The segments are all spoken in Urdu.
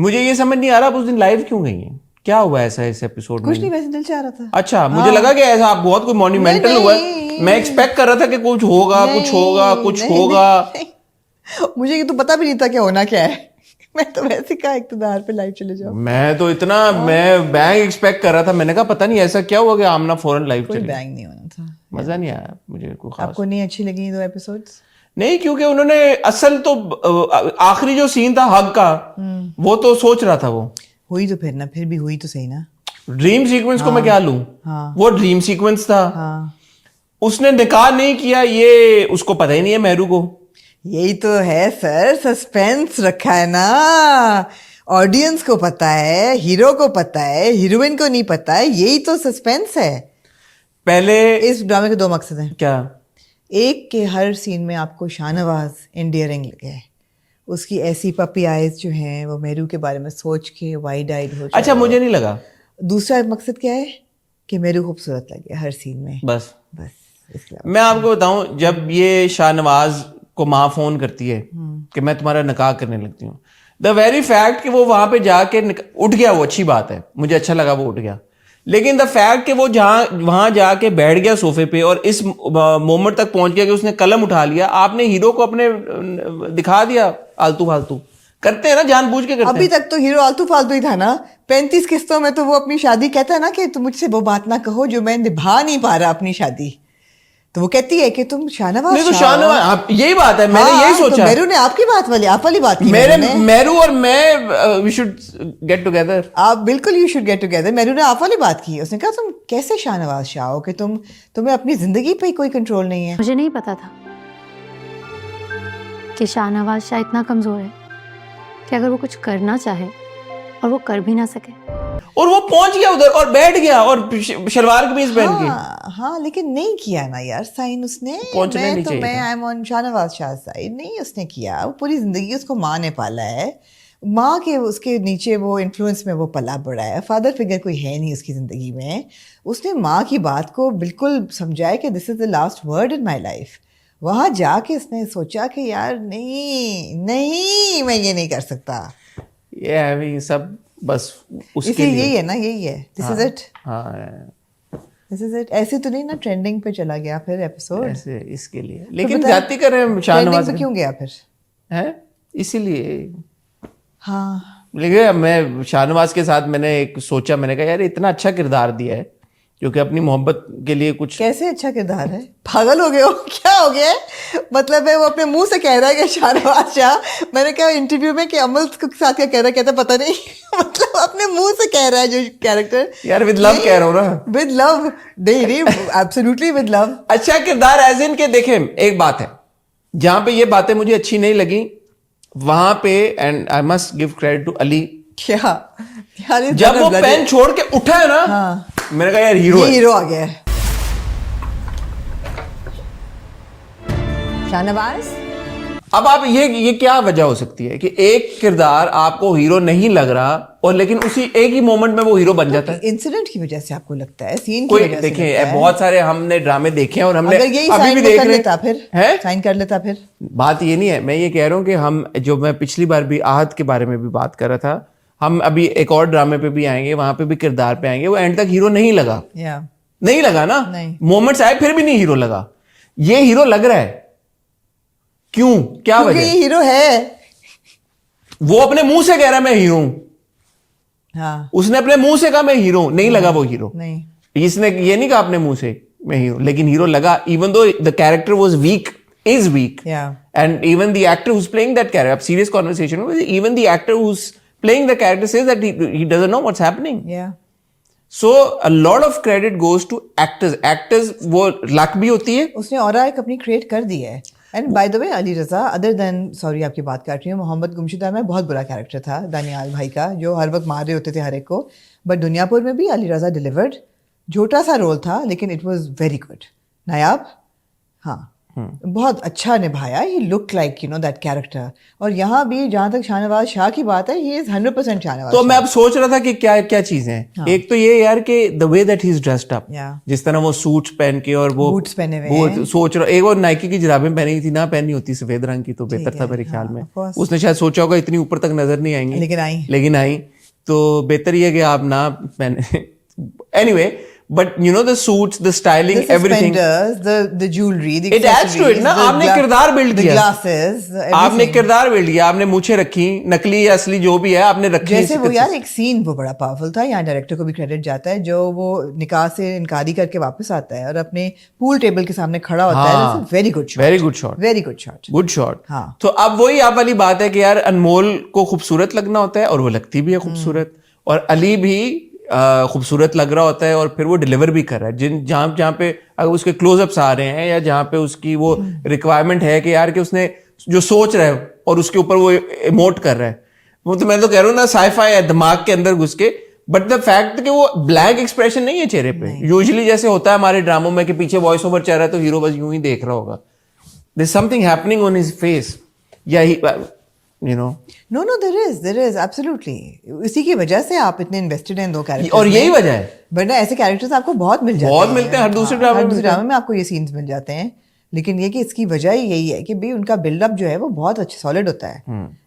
مجھے یہ سمجھ نہیں آ رہا آپ اس دن لائیو کیوں گئی ہیں, کیا ہوا ایسا اس ایپیسوڈ میں؟ کچھ نہیں, ویسے دل چاہ رہا تھا. اچھا, مجھے لگا کہ ایسا آپ بہت کوئی مونیومنٹل ہوا ہے, میں ایکسپیکٹ کر رہا تھا کہ کچھ ہوگا کچھ ہوگا کچھ ہوگا. مجھے یہ تو پتا بھی نہیں تھا کہ ہونا کیا ہے. میں تو ویسے کہا اقتدار پہ لائیو چلے جاؤ. میں تو اتنا میں بینگ ایکسپیکٹ کر رہا تھا, میں نے کہا پتہ نہیں ایسا کیا ہوا کہ آمنہ فوراً لائیو چلی. کوئی بینگ نہیں ہونا تھا. مزہ نہیں آیا مجھے کوئی خاص. آپ کو نہیں اچھی لگی 2 ایپیسوڈز؟ نہیں, کیونکہ انہوں نے اصل تو آخری جو سین تھا حق کا وہ تو سوچ رہا تھا, وہ ہوئی تو پھر نا, پھر بھی ہوئی تو صحیح نا. ڈریم سیکوینس کو میں کیا لوں, وہ ڈریم سیکوینس تھا. اس نے نکاح نہیں کیا, یہ اس کو پتہ ہی نہیں ہے مہرو کو. یہی تو ہے سر, سسپینس رکھا ہے نا. آڈینس کو پتا ہے, ہیرو کو پتا ہے, ہیروئن کو نہیں پتا ہے. یہی تو سسپینس ہے. پہلے اس ڈرامے کے 2 مقصد ہیں. کیا؟ ایک کہ ہر سین میں آپ کو شاہنواز انڈیئرنگ لگے, اس کی ایسی پپی آئیز جو ہیں وہ مہرو کے بارے میں سوچ کے وائڈ آئیڈ ہو جائے. اچھا, مجھے نہیں لگا. دوسرا مقصد کیا ہے کہ مہرو خوبصورت لگے ہر سین میں. بس اس کے میں آپ کو بتاؤں, جب یہ شاہنواز کو ماں فون کرتی ہے کہ میں تمہارا نکاح کرنے لگتی ہوں, دا ویری فیکٹ کہ وہ وہاں پہ جا کے اٹھ گیا, وہ اچھی بات ہے, مجھے اچھا لگا وہ اٹھ گیا. لیکن دا فیکٹ کہ وہ وہاں جا کے بیٹھ گیا صوفے پہ اور اس مومنٹ تک پہنچ گیا کہ اس نے قلم اٹھا لیا, آپ نے ہیرو کو اپنے دکھا دیا آلتو فالتو. کرتے ہیں نا, جان بوجھ کے کرتے ہیں. ابھی تک تو ہیرو آلتو فالتو ہی تھا نا. 35 قسطوں میں تو وہ اپنی شادی کہتا ہے نا کہ تم مجھ سے وہ بات نہ کہو جو میں نبھا نہیں پا رہا اپنی شادی. تو وہ کہتی ہے کہ تم شاہنواز. نہیں تو شاہنواز, یہی بات ہے, میں نے یہی سوچا. مہرو نے آپ کی بات آپ والی بات کی. مہرو اور میں وی شوڈ گیٹ ٹوگیدر. آپ بالکل you should get together. Mehru نے آپ والی بات کی. اس نے کہا تم کیسے شاہنواز شاہ ہو کہ تمہیں اپنی زندگی پہ کوئی کنٹرول نہیں ہے. مجھے نہیں پتا تھا کہ شاہنواز شاہ اتنا کمزور ہے کہ اگر وہ کچھ کرنا چاہے اور وہ کر بھی نہ سکے. اور وہ پہنچ گیا ادھر اور بیٹھ گیا اور شلوار قمیض پہن کے. ہاں لیکن نہیں کیا نا یار سائن اس نے. میں I am on Shahnawaz Shah side. نہیں اس نے کیا. وہ پوری زندگی اس کو ماں نے پالا ہے. ماں کے اس کے نیچے وہ انفلوئنس میں وہ پلا بڑا ہے. فادر فگر کوئی ہے نہیں اس کی زندگی میں. اس نے ماں کی بات کو بالکل سمجھا کہ this is the last word in my life. وہاں جا کے اس نے سوچا کہ یار نہیں میں یہ نہیں کر سکتا. یہ سب بس اس کے لیے یہی ہے نا, یہی ہے. دس از اٹ. ہاں دس از اٹ. ایسے تو نہیں نا ٹرینڈنگ پہ چلا گیا پھر ایپیسوڈ ایسے اس کے لیے. لیکن جاتی کر رہے ہیں شاہنواز پہ کیوں گیا پھر ہے اسی لیے. ہاں لیکن میں شاہنواز کے ساتھ میں نے ایک سوچا, میں نے کہا یار اتنا اچھا کردار دیا ہے کیونکہ اپنی محبت کے لیے کچھ. کیسے اچھا کردار ہے؟ پاگل ہو گئے ہو کیا ہو گیا ہے؟ مطلب ہے وہ اپنے منہ سے کہہ رہا ہے کہ شاہنواز شاہ, میں نے کہا انٹرویو میں کہ عمل کے ساتھ کیا کہہ رہا ہے, کہتا پتہ نہیں. مطلب اپنے منہ سے کہہ رہا ہے جو کیریکٹر. یار ود لو کہہ رہا ہوں نا. ود لو نہیں ایبسولوٹلی ود لو. اچھا کردار ایز ان کے دیکھیں ایک بات ہے جہاں پہ یہ باتیں مجھے اچھی نہیں لگی وہاں پہ, and I must give credit to Ali. کیا جب وہ پین چھوڑ کے اٹھا ہے نا, میں نے کہا یار ہیرو آ گیا ہے شاہنواز. اب آپ یہ کیا وجہ ہو سکتی ہے کہ ایک کردار آپ کو ہیرو نہیں لگ رہا اور لیکن اسی ایک ہی مومنٹ میں وہ ہیرو بن جاتا ہے؟ انسیڈنٹ کی وجہ سے آپ کو لگتا ہے, سین کی وجہ سے. دیکھیں بہت سارے ہم نے ڈرامے دیکھے ہیں اور ہم نے ابھی بھی دیکھ رہے ہیں. سائن کر لیتا پھر. بات یہ نہیں ہے, میں یہ کہہ رہا ہوں کہ ہم جو میں پچھلی بار بھی آہد کے بارے میں بھی بات کر رہا تھا, ہم ابھی ایک اور ڈرامے پہ بھی آئیں گے, وہاں پہ بھی کردار پہ آئیں گے, وہ اینڈ تک ہیرو نہیں لگا. نہیں لگا نا, مومنٹس آئے پھر بھی نہیں ہیرو لگا. یہ ہیرو لگ رہا ہے کیوں, کیا وجہ؟ یہ ہیرو ہے. وہ اپنے منہ سے کہہ رہا ہے میں ہیرو ہوں. اس نے اپنے منہ سے کہا میں ہیرو ہوں, نہیں لگا وہ ہیرو. اس نے یہ نہیں کہا اپنے منہ سے میں ہیرو, لیکن ہیرو لگا. Even though the character was weak, is weak, and even the actor who's playing that character, اب سیریس conversation میں, even the actor who's playing the character says that he doesn't know what's happening. So a lot of credit goes to actors. Actors وہ لک بھی ہوتی ہے. اس نے اور ایک اپنی کریٹ کر دی ہے. And by the way Ali Raza, other than, sorry آپ کی بات کاٹ رہی ہوں, محمد گمشدہ میں بہت برا کیریکٹر تھا دانیال بھائی کا, جو ہر وقت مار رہے ہوتے تھے ہر ایک کو, بٹ دنیا پور میں بھی علی رضا ڈیلیورڈ. چھوٹا سا رول تھا لیکن اٹ واز ویری گڈ. نایاب, ہاں بہت اچھا نبھایا. He look like you know that character. اور یہاں بھی جہاں تک شاہ نواز شاہ کی بات ہے, ہی از 100% شاہ نواز. تو میں اب سوچ رہا تھا کہ کیا کیا چیزیں ہیں. ایک تو یہ یار کہ دا way that he is dressed up, جس طرح وہ سوٹس پہن کے اور وہ بوٹس پہنے ہوئے, سوچ رہا ایک وہ نائکی کی جرابیں پہنی تھی, نہ پہنی ہوتی سفید رنگ کی تو بہتر تھا میرے خیال میں. اس نے شاید سوچا ہوگا اتنی اوپر تک نظر نہیں آئیں گی, لیکن آئیں تو بہتر یہ کہ آپ نہ پہنے. Any way, but you know the suits, the styling, everything, the jewelry, the it adds to it نا. آپ نے کردار بلڈ کیا, آپ نے کردار بلڈ کیا, آپ نے مونچھیں رکھی, نکلی یا اصلی جو بھی ہے آپ نے رکھی. جیسے وہ یار ایک سین وہ بڑا پاورفل تھا, یہاں ڈائریکٹر کو بھی کریڈٹ جاتا ہے, جو وہ نکاح سے انکاری کر کے واپس آتا ہے اور اپنے پول ٹیبل کے سامنے کھڑا ہوتا ہے. Very good shot, very good shot, very good shot, good shot. ہاں, تو اب وہی آپ والی بات ہے کہ یار انمول کو خوبصورت لگنا ہوتا ہے اور وہ لگتی بھی ہے خوبصورت, اور علی بھی خوبصورت لگ رہا ہوتا ہے اور پھر وہ ڈیلیور بھی کر رہا ہے. جہاں پہ اگر اس کے کلوز اپس آ رہے ہیں یا جہاں پہ اس کی وہ ریکوائرمنٹ ہے کہ یار کہ اس نے جو سوچ رہا ہے اور اس کے اوپر وہ ایموٹ کر رہا ہے, وہ تو میں تو کہہ رہا ہوں نا سائی فائی ہے دماغ کے اندر گھس کے. بٹ دا فیکٹ کہ وہ بلینک ایکسپریشن نہیں ہے چہرے پہ, یوزلی جیسے ہوتا ہے ہمارے ڈراموں میں کہ پیچھے وائس اوور چل رہا ہے تو ہیرو بس یوں ہی دیکھ رہا ہوگا. There is something happening on his face, یا you know. No, there is absolutely. اسی کی وجہ سے آپ اتنے انویسٹڈ ہیں دو کیریکٹرز, اور یہی وجہ ہے. ورنہ ایسے کیریکٹرز آپ کو بہت مل جاتے ہیں, بہت ملتے ہیں ہر دوسرے ڈرامے میں آپ کو یہ سینز مل جاتے ہیں. لیکن یہ کہ اس کی وجہ یہی ہے کہ بھی ان کا بلڈ اپ جو ہے وہ بہت اچھا سالڈ ہوتا ہے.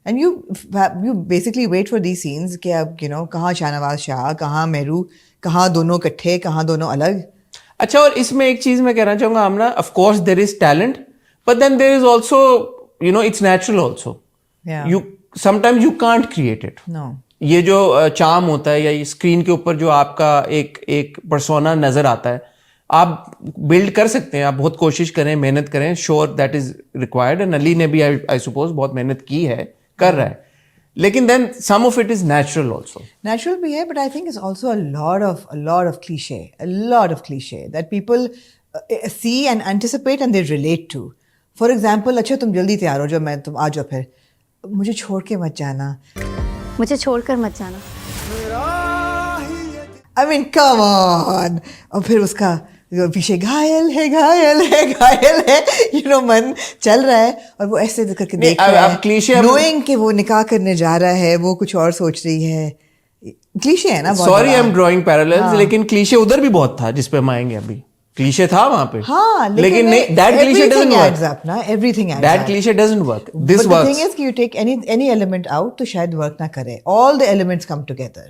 And you basically wait for these scenes کہ اب یو نو کہاں شاہ نواز شاہ, کہاں مہرو, کہاں دونوں اکٹھے, کہاں دونوں الگ. اچھا, اور اس میں ایک چیز میں کہنا چاہوں گا Amna, of course there is talent, but then there is also you know it's natural also. You sometimes you can't create it. No. یہ جو چارم ہوتا ہے یا اسکرین کے اوپر جو آپ کا ایک پرسونا نظر آتا ہے, آپ بلڈ کر سکتے ہیں, آپ بہت کوشش کریں, محنت کریں, sure that is required. And Ali نے بھی آئی سپوز بہت محنت کی ہے, کر رہا ہے, لیکن then some of it is natural also. Natural بھی ہے, but I think it's also a lot of cliche that people see and anticipate and they relate to. For example, اچھا تم جلدی تیار ہو جاؤ, میں تم آ جاؤ, پھر مجھے چھوڑ کے مت جانا, مجھے چھوڑ کر مت جانا. I mean, come on. اور پھر اس کا پیچھے گھائل ہے یو نو, من چل رہا ہے اور وہ ایسے کر کے دیکھ رہا ہے, نوئنگ کہ وہ نکاح کرنے جا رہا ہے, وہ کچھ اور سوچ رہی ہے. کلیشے ہے نا. سوری آئی ایم ڈرائنگ پیراللز, لیکن کلیشے ادھر بھی بہت تھا جس پہ ہم آئیں گے ابھی. کلیشے تھا وہاں پہ, ہاں, لیکن that cliche doesn't work. Everything adds up. That cliche doesn't work. This works. But the thing is کہ you take any element out تو شاید ورک نہ کرے. All the elements come together.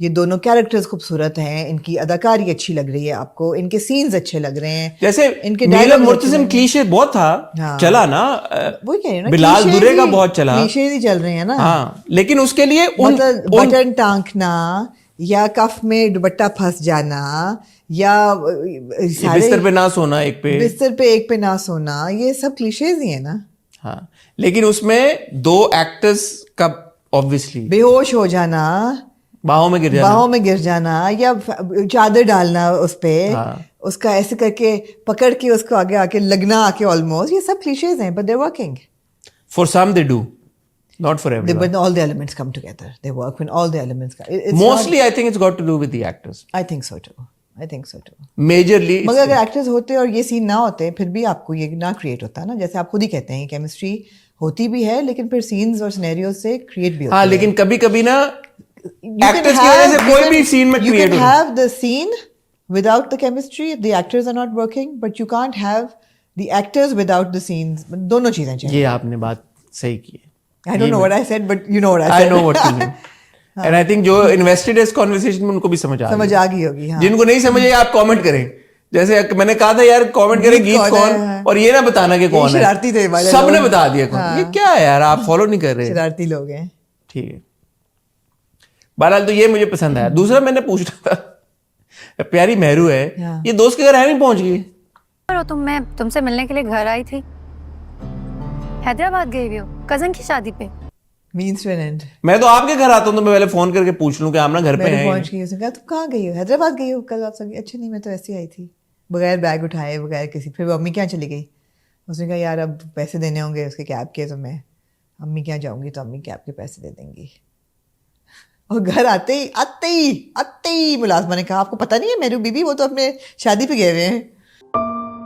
یہ دونوں کیریکٹرز خوبصورت ہیں, ان کی اداکاری اچھی لگ رہی ہے آپ کو, ان کے سینز اچھے لگ رہے ہیں, جیسے ان کے نیلم مرتزم کلیشے بہت تھا, چلا نا, وہی کہہ رہی ہوں نا, بلال درے کا بہت چلا, کلیشے ہی چل رہے ہیں نا. ہاں, لیکن اس کے لیے بٹن ٹانکنا یا کف میں دوپٹہ پھنس جانا یا بستر پہ نہ سونا, ایک پہ نہ سونا, یہ سب کلیشیز ہی ہیں نا. ہاں, لیکن اس میں دو ایکٹرز کا obviously بے ہوش ہو جانا, باہوں میں گر جانا یا چادر ڈالنا اس پہ, اس کا ایسے کر کے پکڑ کے اس کو آگے آ کے لگنا آ کے آلموسٹ, یہ سب کلیشیز ہیں. But they're working. For some they do, not for everyone. But all the elements come together. They work when all the elements come. Mostly I think it's got to do with the actors. I think so too. Majorly. مگر اگر ایکٹرز ہوتے اور یہ سین نہ ہوتے پھر بھی آپ کو یہ نہ کریٹ ہوتا نا. جیسے آپ خود ہی کہتے ہیں کیمسٹری ہوتی بھی ہے, لیکن پھر سینز اور سینیریوز سے کریٹ بھی ہوتا ہے. ہاں, لیکن کبھی کبھی نا ایکٹرز کی وجہ سے کوئی بھی سین میں کریٹ ہوتا ہے. You can have the scene without the chemistry if the actors are not working, but you can't have the actors without the scenes. دونوں چیزیں چاہیے. یہ آپ نے بات صحیح کی ہے. I don't know what I said, but you know what I said. I know what you mean. And I think جو انویسٹڈ ہے اس کانورسیشن میں ان کو بھی سمجھ آ گئی ہوگی. جن کو نہیں سمجھے آپ کامنٹ کریں, جیسے میں نے کہا تھا یار کامنٹ کریں گیت کون, اور یہ نہ بتانا کہ کون ہے. شرارتی تھے سب نے بتا دیا کون. یہ کیا ہے یار, آپ فالو نہیں کر رہے. شرارتی لوگ ہیں. ٹھیک ہے, بہرحال تو یہ مجھے پسند آیا. دوسرا میں نے پوچھنا تھا, پیاری مہرو ہے, یہ دوست کے گھر ہے نہیں پہنچ گئی. میں تم سے ملنے کے لیے گھر آئی تھی, حیدرآباد گئی ہوئی ہو کزن کی شادی پہ. میں تو آپ کے گھر آتا ہوں تو میں پہلے فون کر کے پوچھ لوں کہ آمنہ گھر پہ ہیں. پہنچ گئی. اس نے کہا تم کہاں گئی ہو؟ حیدرآباد گئی ہو کل رات. اچھا نہیں, میں تو ایسے ہی آئی تھی بغیر بیگ اٹھائے, بغیر کسی. پھر وہ امی کیا چلی گئی. اس نے کہا یار اب پیسے دینے ہوں گے اس کے کیب کے, تو میں امی کیا جاؤں گی تو امی کیب کے پیسے دے دیں گی. اور گھر آتے ہی ملازمہ نے کہا آپ کو پتہ نہیں ہے میری بیوی وہ تو اپنے شادی پہ گئے ہوئے ہیں.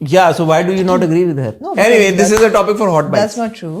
Yeah, so why do you not agree with her? No, anyway, this is a topic for hot bites. That's not true.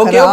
okay,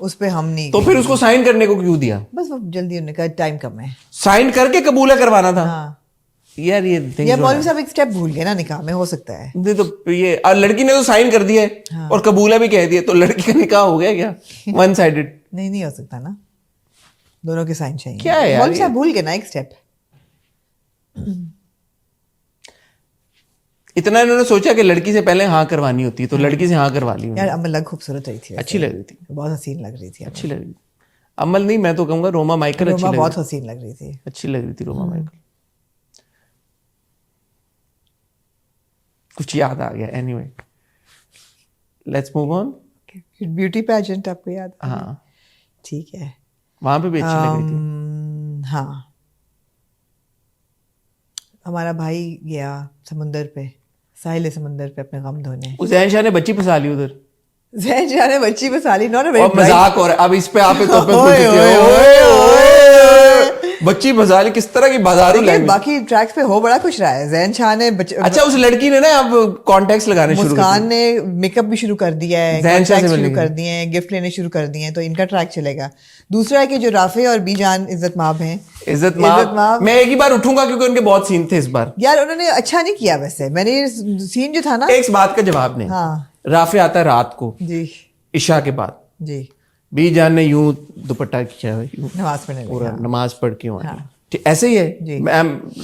اس پہ ہم نہیں. تو پھر اس کو سائن کرنے کو کیوں دیا؟ بس وہ جلدی انہوں نے کہا ٹائم کم ہے. سائن کر کے قبولہ کروانا تھا. یار یہ مولوی صاحب ایک اسٹیپ بھول گئے نا نکاح میں, ہو سکتا ہے. تو یہ لڑکی نے تو سائن کر دیا ہے اور قبولہ بھی کہہ دیا, تو لڑکی کا نکاح ہو گیا کیا ون سائڈڈ؟ نہیں ہو سکتا نا, دونوں کے سائن چاہیے. کیا ہے مولوی صاحب بھول گئے نا ایک اسٹیپ. اتنا انہوں نے سوچا کہ لڑکی سے پہلے ہاں کروانی ہوتی ہے, تو لڑکی سے ہاں کروا لی. یار عمل خوبصورت رہی تھی, اچھی لگ رہی تھی, بہت حسین لگ رہی تھی. اچھی لگ رہی تھی. عمل نہیں, میں تو کہوں گا روما مائیکل اچھی لگ رہی, بہت حسین لگ رہی تھی, اچھی لگ رہی تھی روما مائیکل. کچھ یاد آ گیا. Anyway let's move on. Beauty pageant آپ کو یاد؟ ہاں ٹھیک ہے, وہاں پہ بھی اچھی لگ رہی تھی. ہاں ہمارا بھائی گیا سمندر پہ, ساحل سمندر پہ اپنے غم دھونے. حسین شاہ نے بچی پھنسا لی ادھر. ذہن شاہ نے بچی پہ سالی, مذاق ہو رہا ہے اب اس پہ. آپ بچی بازار کس طرح کی بازاری لینگویج. باقی ٹریکس پہ ہو بڑا خوش رہا ہے ذہن شاہ نے. اچھا اس لڑکی نے نا اب کانٹیکٹس لگانے شروع کر دیے, مسکان نے میک اپ بھی شروع کر دیا ہے, شروع کر دیے ہیں, گفٹ لینے شروع کر دیے ہیں, تو ان کا ٹریک چلے گا. دوسرا ہے کہ جو رافع اور بی جان عزت مآب ہیں. عزت مآب میں ایک ہی بار اٹھوں گا کیونکہ ان کے بہت سین تھے اس بار. یار انہوں نے اچھا نہیں کیا ویسے, میں نے سین جو تھا نا. ایک بات کا جواب نہیں. ہاں رافع آتا ہے رات کو جی عشاء کے بعد, جی بی جان نے یوں دوپٹہ کیا نماز پڑھنے پورا نماز پڑھ کے وہاں ایسے ہی ہے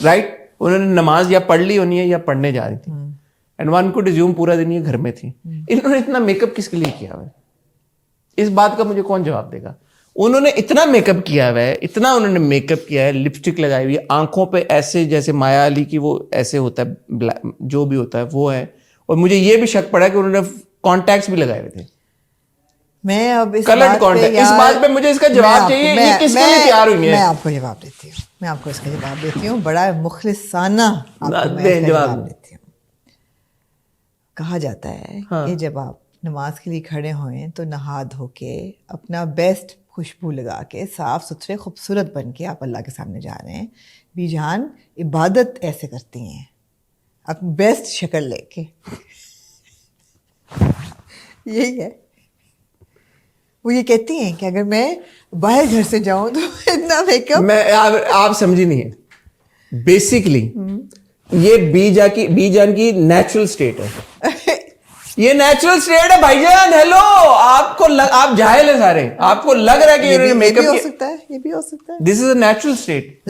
رائٹ. انہوں نے نماز یا پڑھ لی ہونی ہے یا پڑھنے جا رہی تھی, اینڈ ون کوڈ اسیوم پورا دن یہ گھر میں تھی. انہوں نے اتنا میک اپ کس کے لیے کیا ہوا ہے؟ اس بات کا مجھے کون جواب دے گا؟ انہوں نے اتنا میک اپ کیا ہوا ہے, اتنا انہوں نے میک اپ کیا ہے, لپسٹک لگائی ہوئی ہے, آنکھوں پہ ایسے جیسے مایا علی کی وہ ایسے ہوتا ہے جو بھی ہوتا ہے وہ ہے, اور مجھے یہ بھی شک پڑا کہ انہوں نے کانٹیکٹس بھی لگائے ہوئے تھے. میں اب اس بات پہ مجھے اس کا جواب چاہیے, یہ کس کے لیے تیار ہوئی ہیں؟ میں آپ کو جواب دیتی ہوں, میں آپ کو اس کا جواب دیتی ہوں, بڑا مخلصانہ جواب دیتی ہوں. کہا جاتا ہے کہ جب آپ نماز کے لیے کھڑے ہوئیں تو نہا دھو کے اپنا بیسٹ خوشبو لگا کے صاف ستھرے خوبصورت بن کے آپ اللہ کے سامنے جا رہے ہیں. بی جان عبادت ایسے کرتی ہیں اپنی بیسٹ شکل لے کے. یہی ہے, وہ یہ کہتی ہیں کہ اگر میں باہر گھر سے جاؤں تو اتنا میک اپ. میں آپ سمجھی نہیں ہے, بیسکلی یہ بی جان کی نیچرل سٹیٹ ہے. یہ نیچرل سٹیٹ ہے بھائی جان. ہیلو, آپ کو آپ جاہل ہیں سارے, آپ کو لگ رہا ہے کہ انہوں نے میک اپ ہو سکتا ہے, یہ بھی ہو سکتا ہے. دس از اے نیچرل سٹیٹ.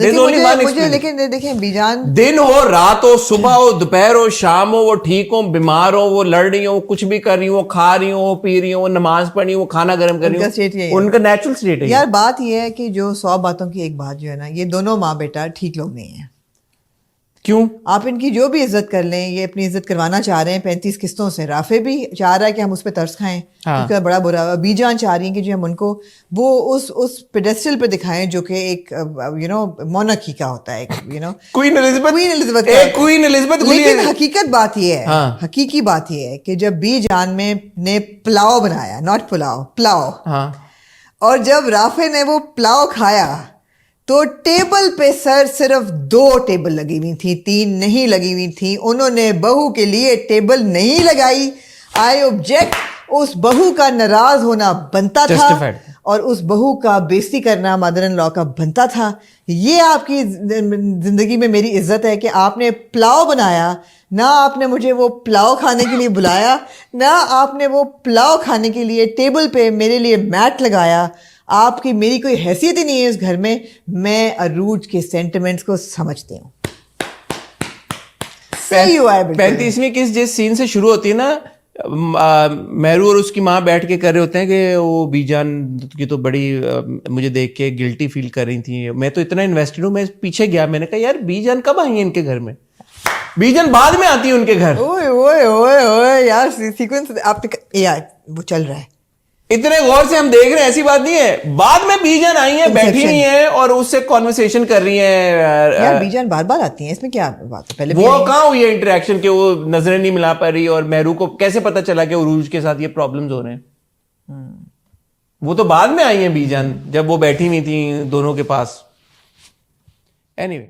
لیکن دیکھیں بی جان, دن ہو رات ہو صبح ہو دوپہر ہو شام ہو, وہ ٹھیک ہو بیمار ہو, وہ لڑ رہی ہوں, کچھ بھی کر رہی ہوں, کھا رہی ہوں, پی رہی ہوں, نماز پڑھ رہی ہوں, کھانا گرم کر رہی ہوں, ان کا نیچرل سٹیٹ ہے. یار بات یہ ہے کہ جو 100 باتوں کی ایک بات جو ہے نا, یہ دونوں ماں بیٹا ٹھیک لوگ نہیں ہیں. کیوں؟ آپ ان کی جو بھی عزت کر لیں, یہ اپنی عزت کروانا چاہ رہے ہیں 35 قسطوں سے. رافع بھی چاہ رہا ہے کہ ہم اس پہ ترس کھائیں, کیونکہ بڑا برا. بی جان چاہ رہی ہیں کہ جو ہم ان کو وہ اس پیڈسٹل پہ دکھائیں جو کہ ایک مونارکی کا ہوتا ہے, کوئین الزبتھ. لیکن حقیقت بات یہ ہے, حقیقی بات یہ ہے کہ جب بی جان نے پلاؤ بنایا, ناٹ پلاؤ, پلاؤ, اور جب رافع نے وہ پلاؤ کھایا تو ٹیبل پہ صرف 2 ٹیبل لگی ہوئی تھی, 3 نہیں لگی ہوئی تھی. انہوں نے بہو کے لیے ٹیبل نہیں لگائی. آئی آبجیکٹ. اس بہو کا ناراض ہونا بنتا تھا اور اس بہو کا بےزتی کرنا مدر ان لا کا بنتا تھا. یہ آپ کی زندگی میں میری عزت ہے کہ آپ نے پلاؤ بنایا, نہ آپ نے مجھے وہ پلاؤ کھانے کے لیے بلایا, نہ آپ نے وہ پلاؤ کھانے کے لیے ٹیبل پہ میرے لیے میٹ لگایا. آپ کی میری کوئی حیثیت ہی نہیں ہے اس گھر میں. میں عروج کے سینٹیمنٹس کو سمجھتی ہوں. 35ویں قسط جس سین سے شروع ہوتی ہے نا, مہرو اور اس کی ماں بیٹھ کے کر رہے ہوتے ہیں کہ وہ بی جان کی تو بڑی مجھے دیکھ کے گلٹی فیل کر رہی تھی. میں تو اتنا انویسٹڈ ہوں, میں پیچھے گیا, میں نے کہا یار بی جان کب آئی ہیں ان کے گھر میں؟ بی جان بعد میں آتی ہے ان کے گھر. یار سیکوینس آپ یار وہ چل رہا ہے, اتنے غور سے ہم دیکھ رہے ہیں, ایسی بات نہیں ہے. بعد میں بی جان آئی ہیں, بیٹھی ہوئی ہیں اور اس سے کنورسیشن کر رہی ہیں. یار بی جان بار بار آتی ہیں, اس میں کیا بات ہے؟ پہلے وہ کہاں ہوئی ہے انٹریکشن کہ وہ نظریں نہیں ملا پا رہی, اور مہرو کو کیسے پتا چلا کہ عروج کے ساتھ یہ پرابلمز ہو رہے ہیں؟ وہ تو بعد میں آئی ہیں بی جان, جب وہ بیٹھی ہوئی تھیں دونوں کے پاس. Any way